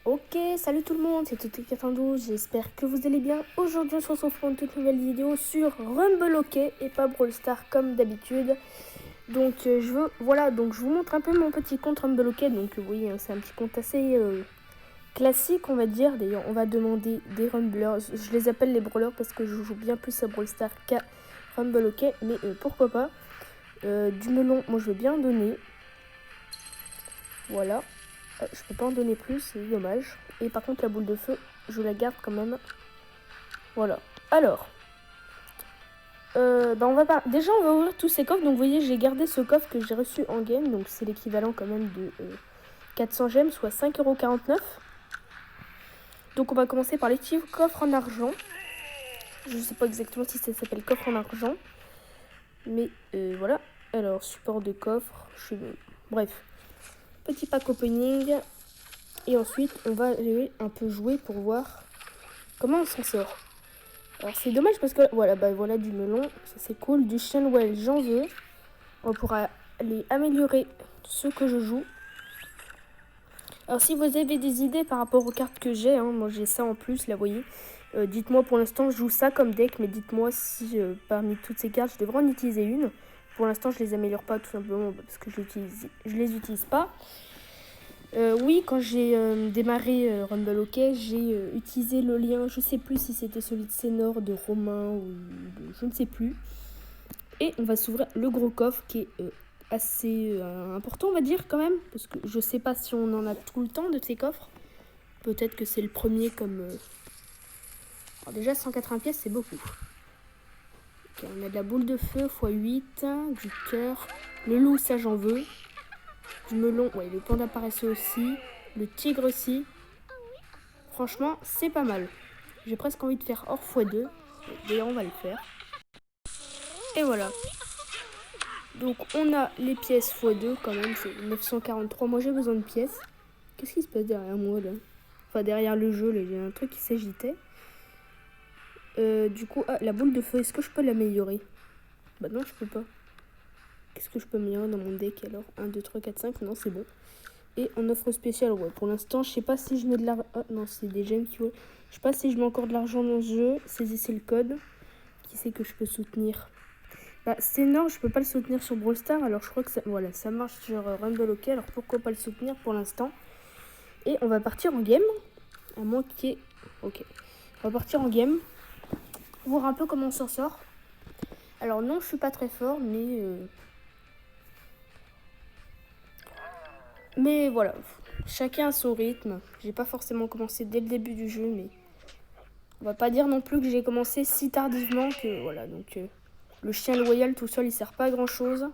Ok, salut tout le monde, c'est Tutti92, j'espère que vous allez bien. Aujourd'hui, on se retrouve pour une toute nouvelle vidéo sur Rumble Hockey et pas Brawl Stars comme d'habitude. Donc, je vous montre un peu mon petit compte Rumble Hockey. Donc, oui, c'est un petit compte assez classique, on va dire. D'ailleurs, on va demander des Rumblers. Je les appelle les Brawlers parce que je joue bien plus à Brawl Stars qu'à Rumble Hockey. Mais pourquoi pas. Du melon, moi je veux bien en donner. Voilà. Je peux pas en donner plus, c'est dommage. Et par contre, la boule de feu, je la garde quand même. Voilà. Alors, déjà, on va ouvrir tous ces coffres. Donc, vous voyez, j'ai gardé ce coffre que j'ai reçu en game. Donc, c'est l'équivalent quand même de 400 gemmes, soit 5,49 €. Donc, on va commencer par les petits coffres en argent. Je sais pas exactement si ça s'appelle coffre en argent. Mais voilà. Alors, support de coffre. Bref. Petit pack opening. Et ensuite, on va aller un peu jouer pour voir comment on s'en sort. Alors, c'est dommage parce que, voilà du melon, ça c'est cool. Du Shenwell, j'en veux. On pourra aller améliorer ce que je joue. Alors, si vous avez des idées par rapport aux cartes que j'ai, moi j'ai ça en plus, là, vous voyez. Dites-moi, pour l'instant, je joue ça comme deck, mais dites-moi si parmi toutes ces cartes, je devrais en utiliser une. Pour l'instant, je les améliore pas tout simplement parce que je les utilise pas. Oui, quand j'ai démarré Rumble Hockey, j'ai utilisé le lien, je sais plus si c'était celui de Sénor, de Romain ou de je ne sais plus. Et on va s'ouvrir le gros coffre qui est assez important, on va dire quand même, parce que je sais pas si on en a tout le temps de ces coffres. Peut-être que c'est le premier comme... Alors déjà 180 pièces, c'est beaucoup. Okay, on a de la boule de feu x8, du cœur, le loup, ça j'en veux. Du melon, ouais, le panda paresseux aussi. Le tigre aussi. Franchement, c'est pas mal. J'ai presque envie de faire hors x2. D'ailleurs, on va le faire. Et voilà. Donc, on a les pièces x2 quand même. C'est 943. Moi, j'ai besoin de pièces. Qu'est-ce qui se passe derrière moi, là? Enfin, derrière le jeu, là, il y a un truc qui s'agitait. Du coup, la boule de feu, est-ce que je peux l'améliorer? Bah non, je peux pas. Qu'est-ce que je peux améliorer dans mon deck, alors? 1, 2, 3, 4, 5. Non, c'est bon. Et en offre spéciale, ouais, pour l'instant, je sais pas si je mets de l'argent. Oh non, c'est des gemmes qui... Je sais pas si je mets encore de l'argent dans ce jeu. Saisissez le code. Qui c'est que je peux soutenir? Bah, c'est énorme, je peux pas le soutenir sur Brawl Stars. Alors, je crois que ça, voilà, ça marche sur Rumble Hockey. Alors, pourquoi pas le soutenir pour l'instant? Et on va partir en game. À moins qu'il y ait... Ok. On va partir en game. Voir un peu comment on s'en sort. Alors, non, je suis pas très fort, mais... Mais voilà, chacun a son rythme. J'ai pas forcément commencé dès le début du jeu, mais on va pas dire non plus que j'ai commencé si tardivement que voilà. Donc le chien loyal tout seul, il sert pas à grand chose.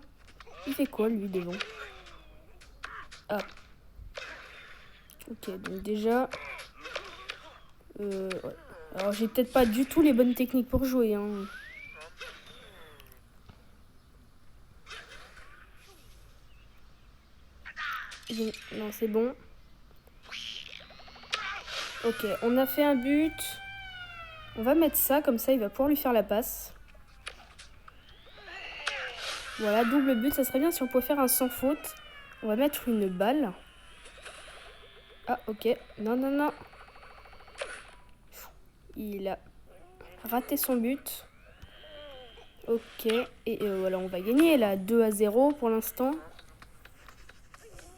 Il fait quoi lui devant? Ah. Ok, donc déjà, ouais. Alors j'ai peut-être pas du tout les bonnes techniques pour jouer. Non, c'est bon. Ok, on a fait un but. On va mettre ça, comme ça il va pouvoir lui faire la passe. Voilà, double but, ça serait bien si on pouvait faire un sans faute. On va mettre une balle. Ah, ok. Non, non, non. Il a raté son but. Ok. Et voilà, on va gagner là, 2-0 pour l'instant.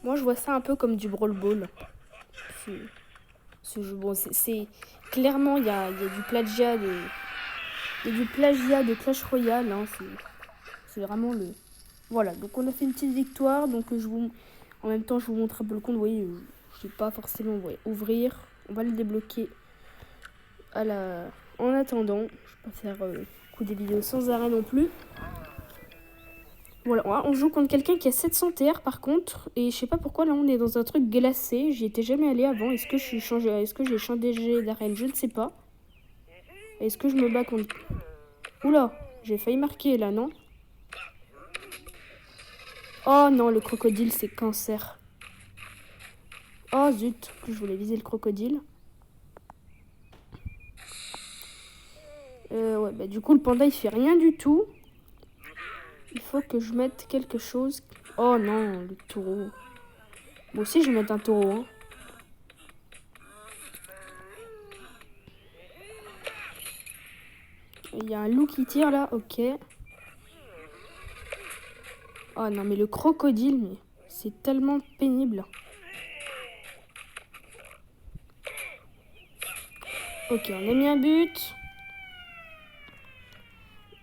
Moi, je vois ça un peu comme du Brawl Ball. Ce jeu, bon, c'est clairement, il y a du plagiat de Clash Royale. C'est vraiment le... Voilà, donc on a fait une petite victoire. Donc en même temps, je vous montre un peu le compte. Vous voyez, je ne sais pas forcément ouvrir. On va le débloquer en attendant. Je ne vais pas faire coup des vidéos sans arrêt non plus. Voilà, on joue contre quelqu'un qui a 700 TR par contre. Et je sais pas pourquoi là on est dans un truc glacé. J'y étais jamais allé avant. Est-ce que j'ai changé d'arène? Je ne sais pas. Est-ce que je me bats contre... Oula, j'ai failli marquer là, non? Oh non, le crocodile c'est cancer. Oh zut, je voulais viser le crocodile. Ouais, bah du coup le panda il fait rien du tout. Il faut que je mette quelque chose. Oh non, le taureau. Moi aussi je vais mettre un taureau. Il y a un loup qui tire là, ok. Oh non, mais le crocodile, mais c'est tellement pénible. Ok, on a mis un but.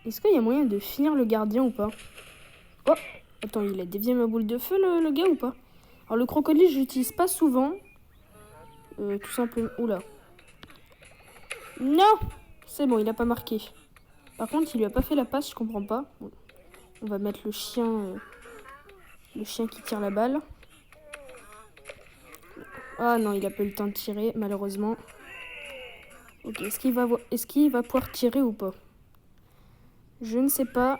Est-ce qu'il y a moyen de finir le gardien ou pas? Oh, attends, il a dévié ma boule de feu, le gars, ou pas? Alors, le crocodile, je l'utilise pas souvent. Tout simplement... Oula. Non! C'est bon, il a pas marqué. Par contre, il lui a pas fait la passe, je comprends pas. Bon, on va mettre le chien qui tire la balle. Ah non, il a pas eu le temps de tirer, malheureusement. Ok, est-ce qu'il va pouvoir tirer ou pas? Je ne sais pas.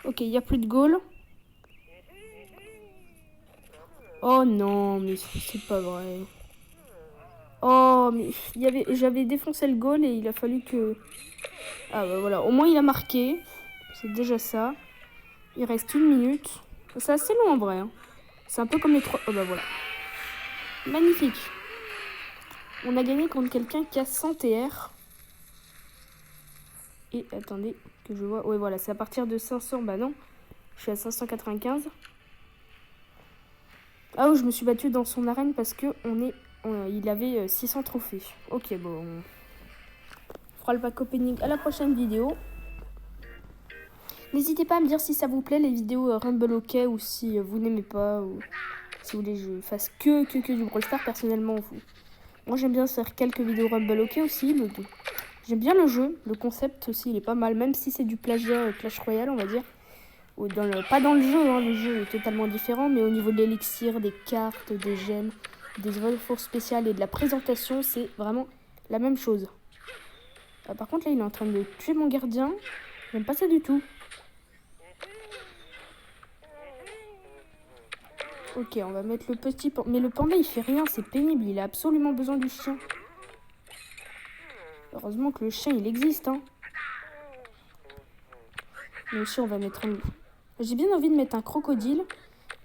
Ok, il n'y a plus de goal. Oh non, mais c'est pas vrai. Oh, mais j'avais défoncé le goal et il a fallu que... Ah bah voilà, au moins il a marqué. C'est déjà ça. Il reste 1 minute. C'est assez long en vrai. Hein. C'est un peu comme les 3... Oh bah voilà. Magnifique. On a gagné contre quelqu'un qui a 100 TR. Et attendez, que je vois... Ouais voilà, c'est à partir de 500. Bah non, je suis à 595. Ah oui, je me suis battue dans son arène parce que il avait 600 trophées. Ok, bon. On fera le pack opening à la prochaine vidéo. N'hésitez pas à me dire si ça vous plaît les vidéos Rumble OK ou si vous n'aimez pas ou si vous voulez que je fasse que du Brawl Stars personnellement. Moi j'aime bien faire quelques vidéos Rumble OK aussi. J'aime bien le jeu, le concept aussi il est pas mal, même si c'est du plagiat Clash Royale on va dire. Ou pas dans le jeu, hein, le jeu est totalement différent, mais au niveau de l'élixir, des cartes, des gemmes, des ressources spéciales et de la présentation, c'est vraiment la même chose. Par contre là il est en train de tuer mon gardien, j'aime pas ça du tout. Ok, on va mettre le petit panda. Mais le panda, il fait rien, c'est pénible. Il a absolument besoin du chien. Heureusement que le chien, il existe. Hein. Mais aussi, on va mettre un... J'ai bien envie de mettre un crocodile.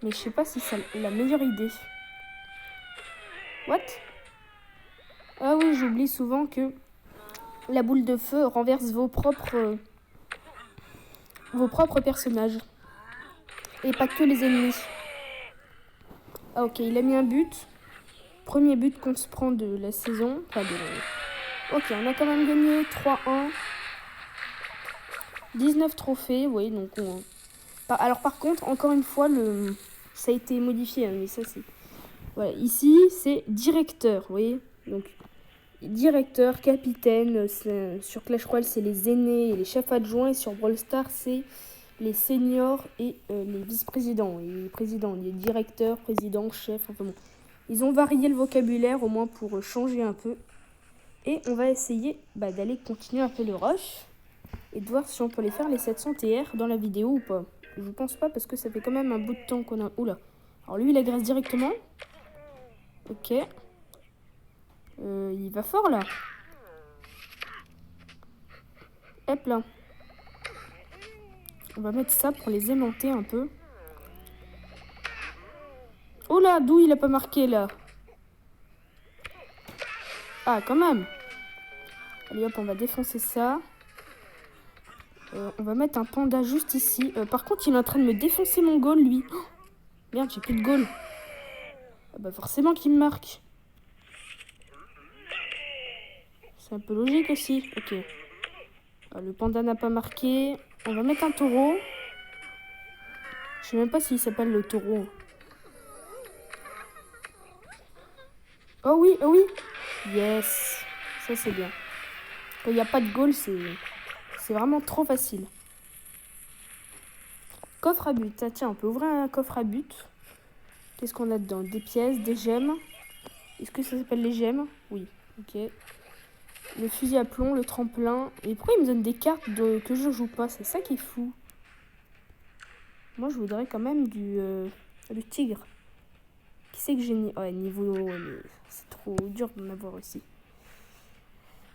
Mais je sais pas si c'est la meilleure idée. What? Ah oui, j'oublie souvent que la boule de feu renverse vos propres personnages. Et pas que les ennemis. Ah ok, il a mis un but. Premier but qu'on se prend de la saison. Enfin, Ok, on a quand même gagné 3-1. 19 trophées, oui, donc Alors par contre, encore une fois, ça a été modifié, hein, mais ça c'est... Voilà, ici, c'est directeur, vous voyez. Donc, directeur, capitaine, sur Clash Royale, c'est les aînés et les chefs adjoints. Et sur Brawl Stars, c'est les seniors et les vice-présidents. Et les présidents, les directeurs, présidents, chefs, enfin bon. Ils ont varié le vocabulaire, au moins pour changer un peu. Et on va essayer d'aller continuer un peu le rush. Et de voir si on peut les faire les 700 TR dans la vidéo ou pas. Je pense pas parce que ça fait quand même un bout de temps qu'on a... Oula. Alors lui il agresse directement. Ok. Il va fort là. Hop là. On va mettre ça pour les aimanter un peu. Oh là, d'où il a pas marqué là? Ah quand même. Allez hop, on va défoncer ça. On va mettre un panda juste ici. Par contre, il est en train de me défoncer mon goal, lui. Oh, merde, j'ai plus de goal. Ah bah forcément qu'il me marque. C'est un peu logique aussi. Ok. Le panda n'a pas marqué. On va mettre un taureau. Je sais même pas s'il s'appelle le taureau. Oh oui, oh oui. Yes. Ça, c'est bien. Quand il n'y a pas de goal, c'est vraiment trop facile. Coffre à but. Ah, tiens, on peut ouvrir un coffre à but. Qu'est-ce qu'on a dedans? Des pièces, des gemmes. Est-ce que ça s'appelle les gemmes? Oui. Ok. Le fusil à plomb, le tremplin. Et pourquoi il me donne des cartes que je joue pas? C'est ça qui est fou. Moi, je voudrais quand même le tigre. Qui c'est que j'ai mis? Ouais, niveau... c'est trop dur d'en avoir aussi.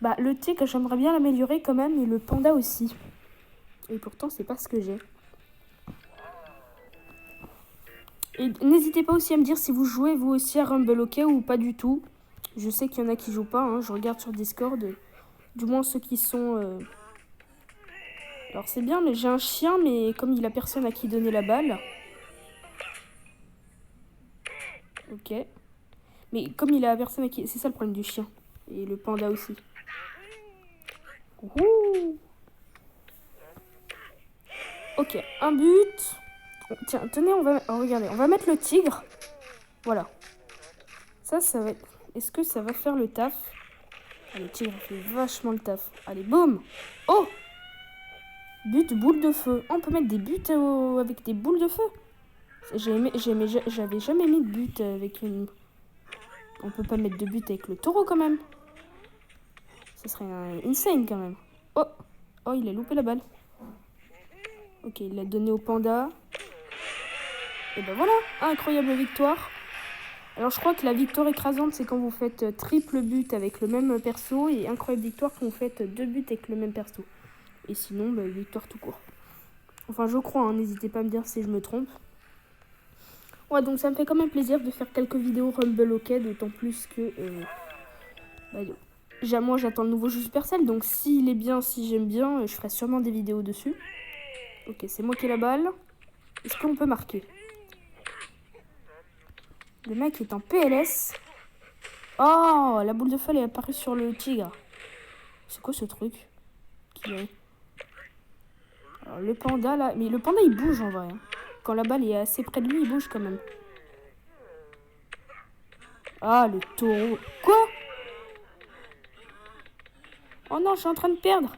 Bah, le tigre, j'aimerais bien l'améliorer quand même. Et le panda aussi. Et pourtant, c'est pas ce que j'ai. Et n'hésitez pas aussi à me dire si vous jouez vous aussi à Rumble OK ou pas du tout. Je sais qu'il y en a qui jouent pas, hein. Je regarde sur Discord. Du moins ceux qui sont... Alors c'est bien, mais j'ai un chien, mais comme il a personne à qui donner la balle... Ok. Mais comme il a personne à qui... C'est ça le problème du chien. Et le panda aussi. Ouhou. Ok, un but. Tiens, tenez, on va... Oh, regardez, on va mettre le tigre. Voilà. Ça va être... Est-ce que ça va faire le taf? Ah, le tigre fait vachement le taf. Allez, boum. Oh! But, boule de feu. Oh, on peut mettre des buts avec des boules de feu. J'avais jamais mis de but avec une... On peut pas mettre de but avec le taureau quand même. Ça serait insane quand même. Oh! Oh, il a loupé la balle. Ok, il l'a donné au panda. Et ben voilà, incroyable victoire. Alors je crois que la victoire écrasante, c'est quand vous faites triple but avec le même perso. Et incroyable victoire quand vous faites 2 buts avec le même perso. Et sinon, bah, victoire tout court. Enfin, je crois, hein, n'hésitez pas à me dire si je me trompe. Ouais, donc ça me fait quand même plaisir de faire quelques vidéos Rumble OK, d'autant plus que... moi, j'attends le nouveau jeu Supercell, donc s'il est bien, si j'aime bien, je ferai sûrement des vidéos dessus. Ok, c'est moi qui ai la balle. Est-ce qu'on peut marquer? Le mec est en PLS. Oh, la boule de feu est apparue sur le tigre. C'est quoi ce truc? Alors, le panda, là... Mais le panda, il bouge en vrai. Hein. Quand la balle est assez près de lui, il bouge quand même. Ah, le taureau. Quoi? Oh non, je suis en train de perdre.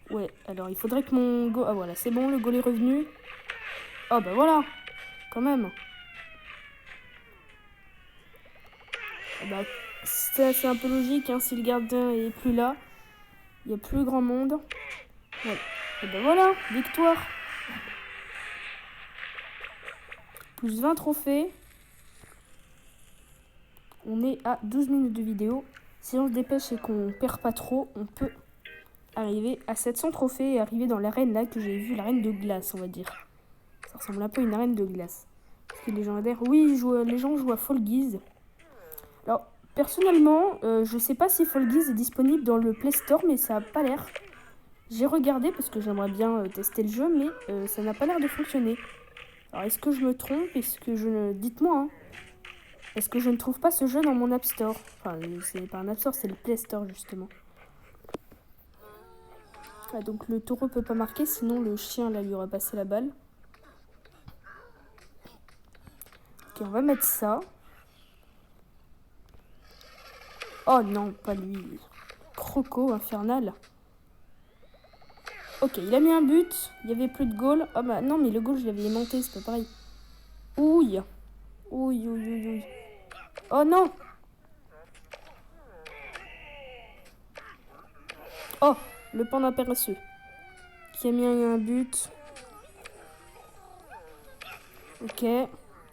Ouais, alors il faudrait que mon goal... Ah voilà, c'est bon, le goal est revenu. Oh bah voilà, quand même. Ah bah, c'est un peu logique, hein, si le gardien est plus là. Il n'y a plus grand monde. Ouais. Et bah voilà, victoire. Plus 20 trophées. On est à 12 minutes de vidéo. Si on se dépêche et qu'on perd pas trop, on peut arriver à 700 trophées et arriver dans l'arène là que j'ai vu, l'arène de glace, on va dire. Ça ressemble un peu à une arène de glace. Parce que les légendaire, oui, les gens jouent à Fall Guys. Alors, personnellement, je sais pas si Fall Guys est disponible dans le Play Store, mais ça a pas l'air. J'ai regardé parce que j'aimerais bien tester le jeu, mais ça n'a pas l'air de fonctionner. Alors, est-ce que je me trompe? Est-ce que je... Dites-moi, hein. Est-ce que je ne trouve pas ce jeu dans mon App Store? Enfin, c'est pas un App Store, c'est le Play Store, justement. Ah, donc le taureau peut pas marquer, sinon le chien, là, lui aurait passé la balle. Ok, on va mettre ça. Oh non, pas lui. Croco infernal. Ok, il a mis un but. Il y avait plus de goal. Ah bah non, mais le goal, je l'avais aimanté, c'est pas pareil. Ouille. Ouille, ouille, ouille, ouille. Oh non. Oh, le panda paresseux. Qui a mis un but. Ok.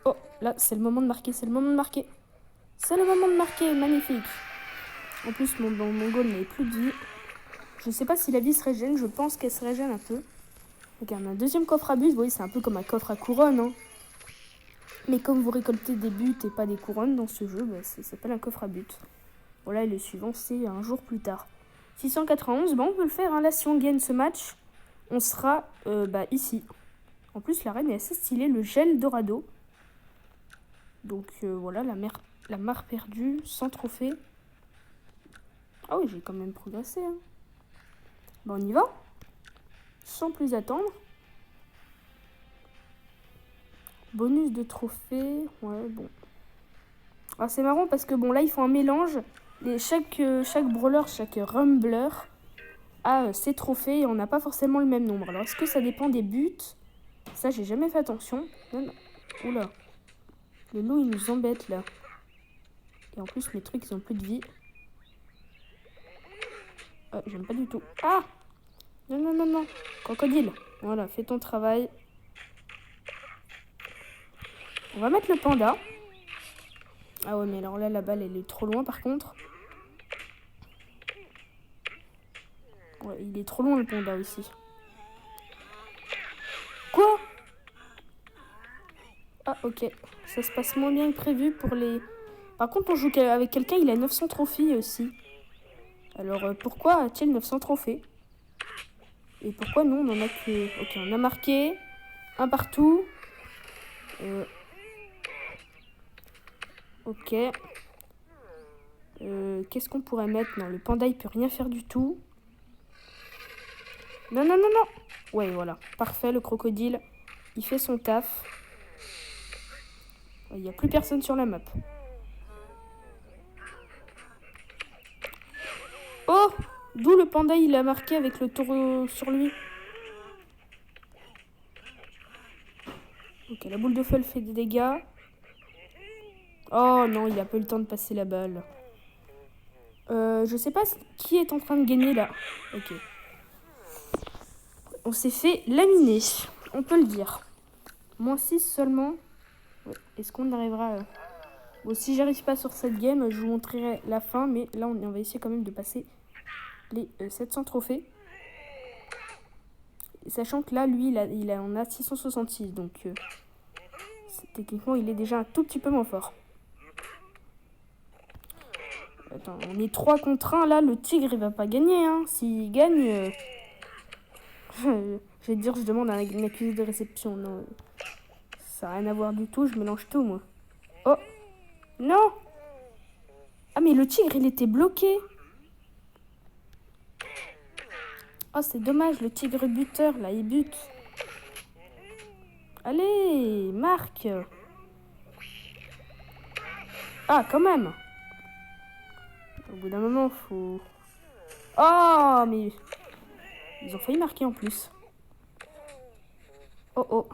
Oh, là, c'est le moment de marquer, c'est le moment de marquer. C'est le moment de marquer, magnifique. En plus, mon goal n'avait plus de vie. Je sais pas si la vie se régène, je pense qu'elle se régène un peu. Regarde, un deuxième coffre à but, vous voyez, c'est un peu comme un coffre à couronne. Hein. Mais comme vous récoltez des buts et pas des couronnes dans ce jeu, bah, ça s'appelle un coffre à but. Voilà, et le suivant, c'est un jour plus tard. 691, bah, on peut le faire. Hein. Là, si on gagne ce match, on sera ici. En plus, l'arène est assez stylée, le gel Dorado. Donc voilà, la mare perdue, sans trophée. Ah oui, j'ai quand même progressé. Hein. Bon, on y va. Sans plus attendre. Bonus de trophée. Ouais, bon. Alors c'est marrant parce que bon, là, ils font un mélange. Chaque brawler, chaque rumbler a ses trophées et on n'a pas forcément le même nombre. Alors, est-ce que ça dépend des buts? Ça, j'ai jamais fait attention. Non, non. Oula. Le loup, il nous embête, là. Et en plus, mes trucs, ils ont plus de vie. J'aime pas du tout. Ah! Non, non, non, non. Crocodile. Voilà, fais ton travail. On va mettre le panda. Ah ouais, mais alors là, la balle, elle est trop loin, par contre. Ouais, il est trop loin, le panda, aussi. Quoi? Ok, ça se passe moins bien que prévu pour les... Par contre, on joue avec quelqu'un, il a 900 trophées aussi. Alors, pourquoi a-t-il 900 trophées? Et pourquoi nous, on en a que... Ok, on a marqué un partout. Ok. Qu'est-ce qu'on pourrait mettre? Non, le panda, il peut rien faire du tout. Non, non, non, non. Ouais, voilà. Parfait, le crocodile, il fait son taf. Il n'y a plus personne sur la map. Oh! D'où le panda, il a marqué avec le taureau sur lui. Ok, la boule de feu, elle fait des dégâts. Oh non, il a pas eu le temps de passer la balle. Je sais pas qui est en train de gagner là. Ok. On s'est fait laminer, on peut le dire. -6 seulement. Ouais. Est-ce qu'on arrivera Bon, si j'arrive pas sur cette game, je vous montrerai la fin. Mais là, on va essayer quand même de passer les 700 trophées. Et sachant que là, lui, il en a 666. Donc, techniquement, il est déjà un tout petit peu moins fort. Attends, on est 3 contre 1. Là, le tigre, il va pas gagner. Hein. S'il gagne... je vais te dire, je demande une accusé de réception. Non, ça n'a rien à voir du tout. Je mélange tout, moi. Oh! Non! Ah, mais le tigre, il était bloqué. Oh, c'est dommage. Le tigre buteur, là, il bute. Allez, marque! Ah, quand même! Au bout d'un moment, faut... Oh, mais... Ils ont failli marquer en plus. Oh, oh.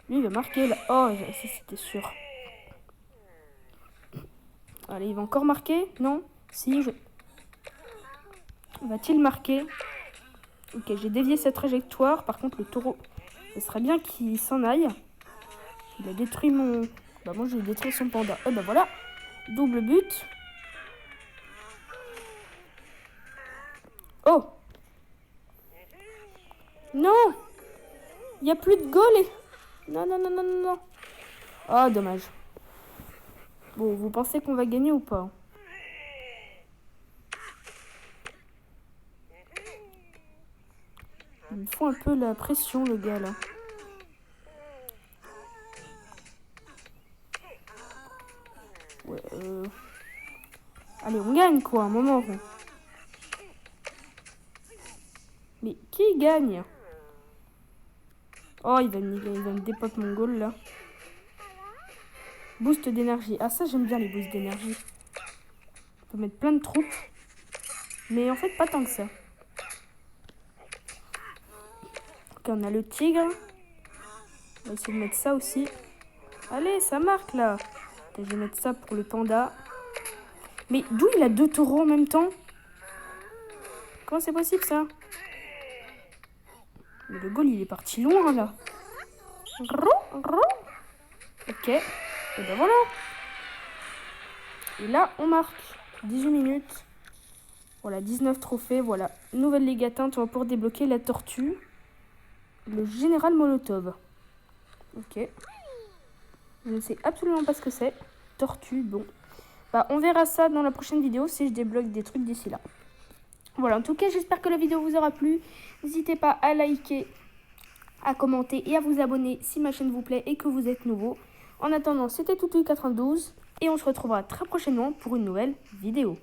Lui, il va marquer là. Oh, ça, c'était sûr. Allez, il va encore marquer? Non? Si, je... Va-t-il marquer? Ok, j'ai dévié sa trajectoire. Par contre, le taureau, ce serait bien qu'il s'en aille. Il a détruit mon... Bah, moi, j'ai détruit son panda. Eh ben voilà. Double but. Oh! Non! Il n'y a plus de goal et... Non, non, non, non, non, non. Oh, dommage. Bon, vous pensez qu'on va gagner ou pas? Il me faut un peu la pression, le gars, là. Ouais, Allez, on gagne, quoi, un moment. Mais qui gagne? Oh, il va me dépop mon goal, là. Boost d'énergie. Ah, ça, j'aime bien les boosts d'énergie. On peut mettre plein de troupes. Mais en fait, pas tant que ça. Ok, on a le tigre. On va essayer de mettre ça aussi. Allez, ça marque, là. Ok, je vais mettre ça pour le panda. Mais d'où il a 2 taureaux en même temps? Comment c'est possible, ça? Mais le goal, il est parti loin, là. Ok. Et ben voilà. Et là, on marque 18 minutes. Voilà, 19 trophées. Voilà, nouvelle ligue atteinte. On va pouvoir débloquer la tortue. Le général Molotov. Ok. Je ne sais absolument pas ce que c'est. Tortue, bon. Bah, on verra ça dans la prochaine vidéo si je débloque des trucs d'ici là. Voilà, en tout cas, j'espère que la vidéo vous aura plu. N'hésitez pas à liker, à commenter et à vous abonner si ma chaîne vous plaît et que vous êtes nouveau. En attendant, c'était Toutou92 et on se retrouvera très prochainement pour une nouvelle vidéo.